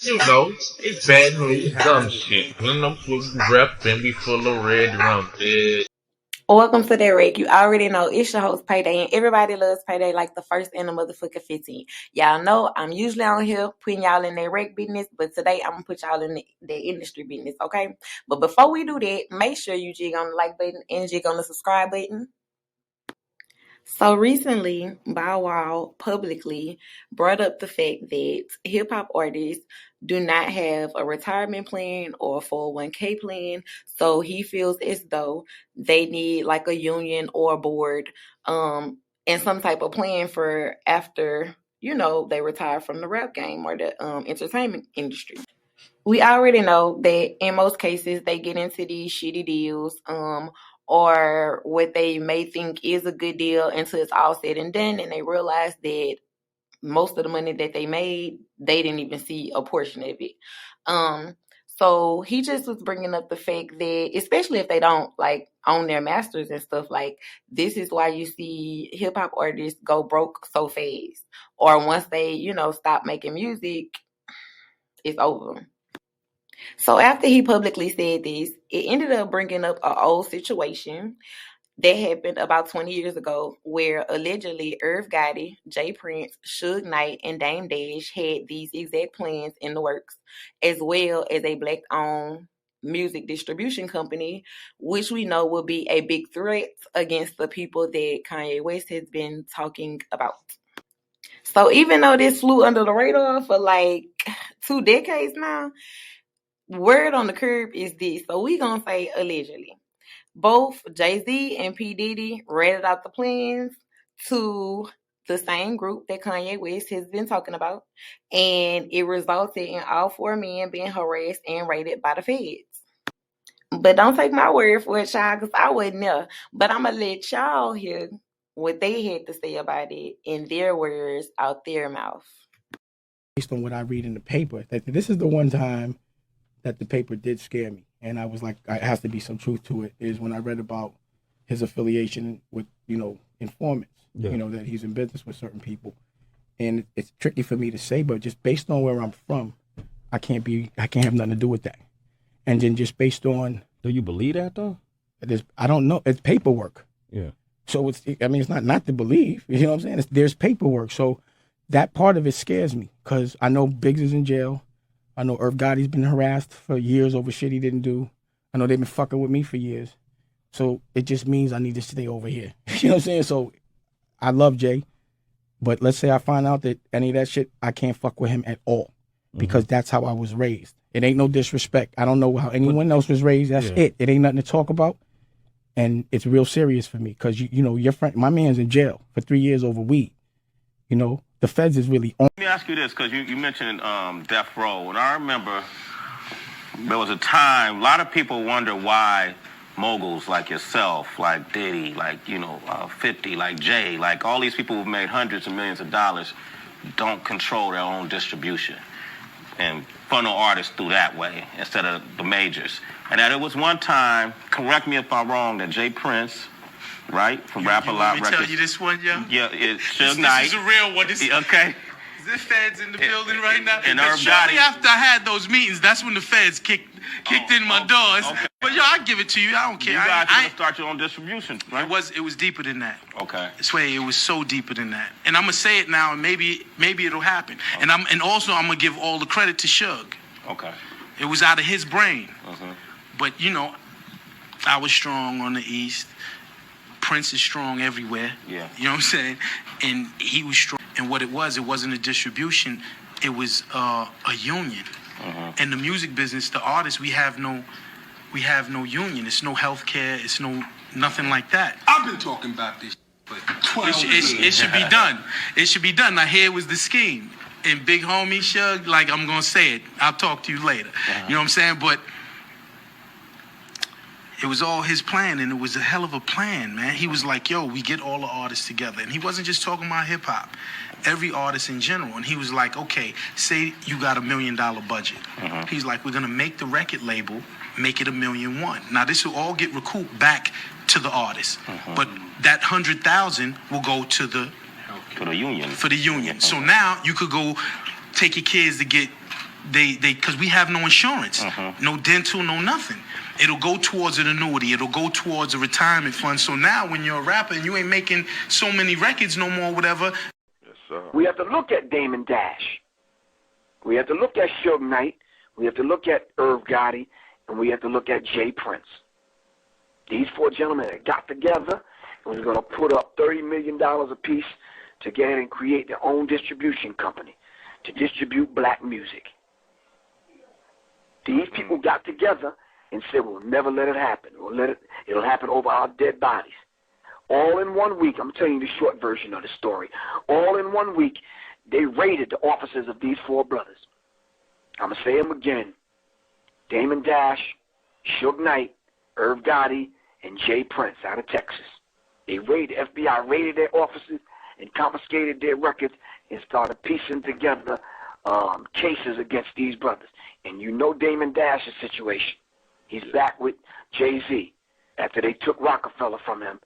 You know, it's bad news, dumb shit. When I'm full of rep and we full of red rum, bitch. Welcome to that wreck. You already know it's your host Payday, and everybody loves Payday like the first in the motherfucking 15. Y'all know I'm usually on here putting y'all in that wreck business, but today I'm gonna put y'all in the industry business, okay? But before we do that, make sure you jig on the like button and jig on the subscribe button. So recently, Bow Wow publicly brought up the fact that hip hop artists do not have a retirement plan or a 401k plan. So he feels as though they need like a union or a board and some type of plan for after, they retire from the rap game or the entertainment industry. We already know that in most cases they get into these shitty deals, or what they may think is a good deal until it's all said and done, and they realize that most of the money that they made, they didn't even see a portion of it. So he just was bringing up the fact that, especially if they don't like own their masters and stuff, like this is why you see hip hop artists go broke so fast, or once they, stop making music, it's over. So after he publicly said this, it ended up bringing up an old situation that happened about 20 years ago where allegedly Irv Gotti, Jprince, Suge Knight, and Dame Dash had these exact plans in the works, as well as a black-owned music distribution company, which we know will be a big threat against the people that Kanye West has been talking about. So even though this flew under the radar for like 2 decades now, word on the curb is this. So we gonna say allegedly. Both Jay-Z and P. Diddy ratted out the plans to the same group that Kanye West has been talking about, and it resulted in all 4 men being harassed and raided by the feds. But don't take my word for it, child, because I wasn't there. But I'm going to let y'all hear what they had to say about it in their words out their mouth. Based on what I read in the paper, that this is the one time that the paper did scare me. And I was like, it has to be some truth to it, is when I read about his affiliation with, informants, that he's in business with certain people. And it's tricky for me to say, but just based on where I'm from, I can't have nothing to do with that. And then just based on... Do you believe that, though? I don't know. It's paperwork. Yeah. So it's not to believe. You know what I'm saying? There's paperwork. So that part of it scares me, because I know Biggs is in jail. I know Irv Gotti's been harassed for years over shit he didn't do. I know they've been fucking with me for years. So it just means I need to stay over here. You know what I'm saying? So I love Jay, but let's say I find out that any of that shit, I can't fuck with him at all, because that's how I was raised. It ain't no disrespect. I don't know how anyone else was raised. That's it. It ain't nothing to talk about. And it's real serious for me, because, your friend, my man's in jail for 3 years over weed. The feds is really on. Let me ask you this, because you mentioned death row, and I remember there was a time, a lot of people wonder why moguls like yourself, like Diddy, like, 50, like Jay, like all these people who've made hundreds of millions of dollars don't control their own distribution and funnel artists through that way instead of the majors. And that it was one time, correct me if I'm wrong, that Jprince, right, from Rap A Lot Records. Let me tell you this one, yo? Yeah, it's Suge Knight. This is a real one. Okay. The feds in the building right now. And Because shortly after I had those meetings, that's when the feds kicked in my doors. Okay. But yo, I give it to you. I don't care. You guys I start your own distribution, right? It was deeper than that. Okay. I swear, it was so deeper than that. And I'm gonna say it now, and maybe it'll happen. Okay. And also I'm gonna give all the credit to Suge. Okay. It was out of his brain. But I was strong on the East. Prince is strong everywhere. Yeah. You know what I'm saying? And he was strong. And what it wasn't a distribution. It was a union. And the music business, the artists, we have no union. It's no health care. It's nothing like that. I've been talking about this for 12 years. It should be done. It should be done. Now, here was the scheme. And big homie Suge, like I'm going to say it. I'll talk to you later. You know what I'm saying? But it was all his plan, and it was a hell of a plan, man. He was like, yo, we get all the artists together. And he wasn't just talking about hip-hop. Every artist in general. And he was like, okay, say you got $1 million budget. He's like, we're going to make the record label, make it $1.1 million. Now, this will all get recouped back to the artist. But that $100,000 will go to the union. For the union. So now you could go take your kids to get because we have no insurance, no dental, no nothing. It'll go towards an annuity. It'll go towards a retirement fund. So now when you're a rapper and you ain't making so many records no more, whatever. Yes, sir. We have to look at Damon Dash. We have to look at Suge Knight. We have to look at Irv Gotti. And we have to look at Jprince. These four gentlemen that got together and was going to put up $30 million apiece to get and create their own distribution company to distribute black music. These people got together and said, we'll never let it happen. It'll happen over our dead bodies. All in 1 week, I'm telling you the short version of the story. All in 1 week, they raided the offices of these four brothers. I'm going to say them again. Damon Dash, Suge Knight, Irv Gotti, and Jprince out of Texas. The FBI raided their offices and confiscated their records and started piecing together cases against these brothers. And you know Damon Dash's situation. He's back with Jay-Z after they took Rockefeller from him,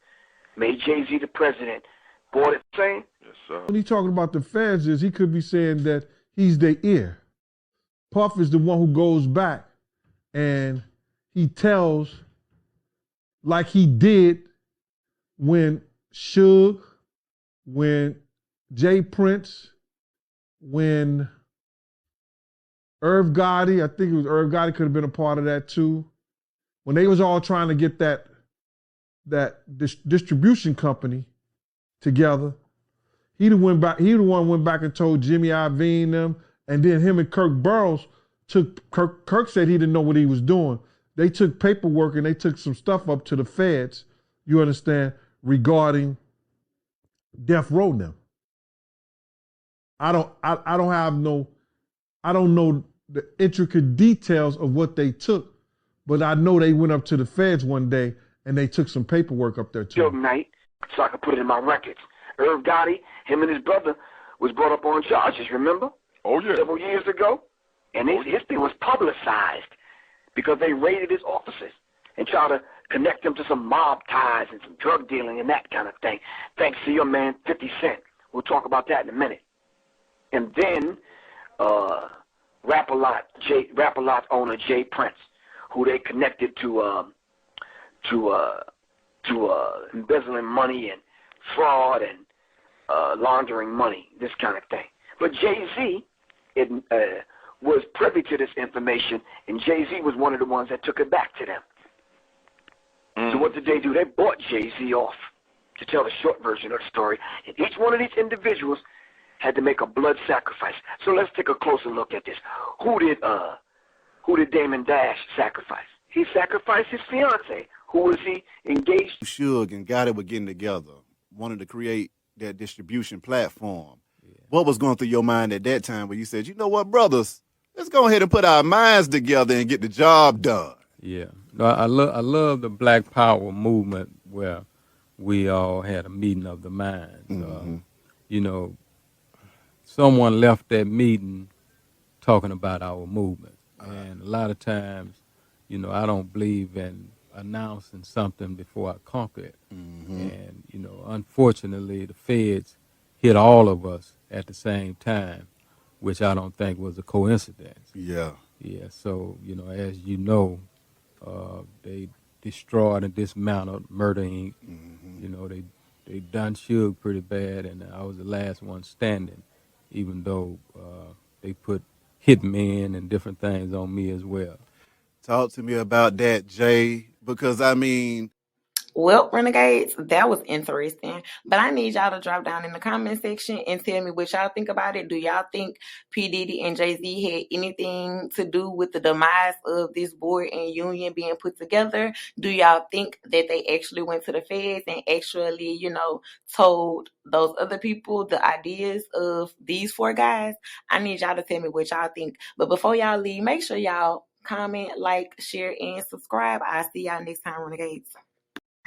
made Jay-Z the president. Boy, the same. Yes, sir. When he's talking about the feds, he could be saying that he's their ear. Puff is the one who goes back and he tells, like he did when Suge, when Jprince, when Irv Gotti, I think it was Irv Gotti could have been a part of that too. When they was all trying to get that distribution company together, he the one went back and told Jimmy Iovine them, and then him and Kirk Burroughs Kirk said he didn't know what he was doing. They took paperwork and they took some stuff up to the feds, you understand, regarding Death Row now. I don't know the intricate details of what they took, but I know they went up to the feds one day and they took some paperwork up there too. Suge Knight, so I could put it in my records. Irv Gotti, him and his brother was brought up on charges, remember? Oh, yeah. Several years ago. And his thing was publicized because they raided his offices and tried to connect him to some mob ties and some drug dealing and that kind of thing. Thanks to your man, 50 Cent. We'll talk about that in a minute. And then Rap-A-Lot owner Jprince, who they connected to embezzling money and fraud and laundering money, this kind of thing. But Jay-Z was privy to this information, and Jay-Z was one of the ones that took it back to them. So what did they do? They bought Jay-Z off, to tell the short version of the story. And each one of these individuals had to make a blood sacrifice. So let's take a closer look at this. Who did Damon Dash sacrifice? He sacrificed his fiance. Who was he engaged to? Suge and Gotti were getting together, wanted to create that distribution platform. Yeah. What was going through your mind at that time when you said, you know what, brothers, let's go ahead and put our minds together and get the job done? Yeah. No, I love the Black Power movement where we all had a meeting of the minds. Mm-hmm. You know, someone left that meeting talking about our movement. And a lot of times, you know, I don't believe in announcing something before I conquer it. Mm-hmm. And, you know, unfortunately, the feds hit all of us at the same time, which I don't think was a coincidence. Yeah. Yeah, so, you know, as you know, they destroyed and dismantled Murder Inc. Mm-hmm. You know, they done Suge pretty bad, and I was the last one standing, even though they put hitmen and different things on me as well. Talk to me about that, Jay, because, I mean... Well, Renegades, that was interesting. But I need y'all to drop down in the comment section and tell me what y'all think about it. Do y'all think P. Diddy and Jay-Z had anything to do with the demise of this board and union being put together? Do y'all think that they actually went to the feds and actually, you know, told those other people the ideas of these four guys? I need y'all to tell me what y'all think. But before y'all leave, make sure y'all comment, like, share, and subscribe. I'll see y'all next time, Renegades.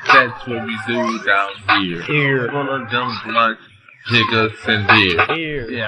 That's what we do down here. Here. One of them blunt jiggers and beer. Here. Yeah.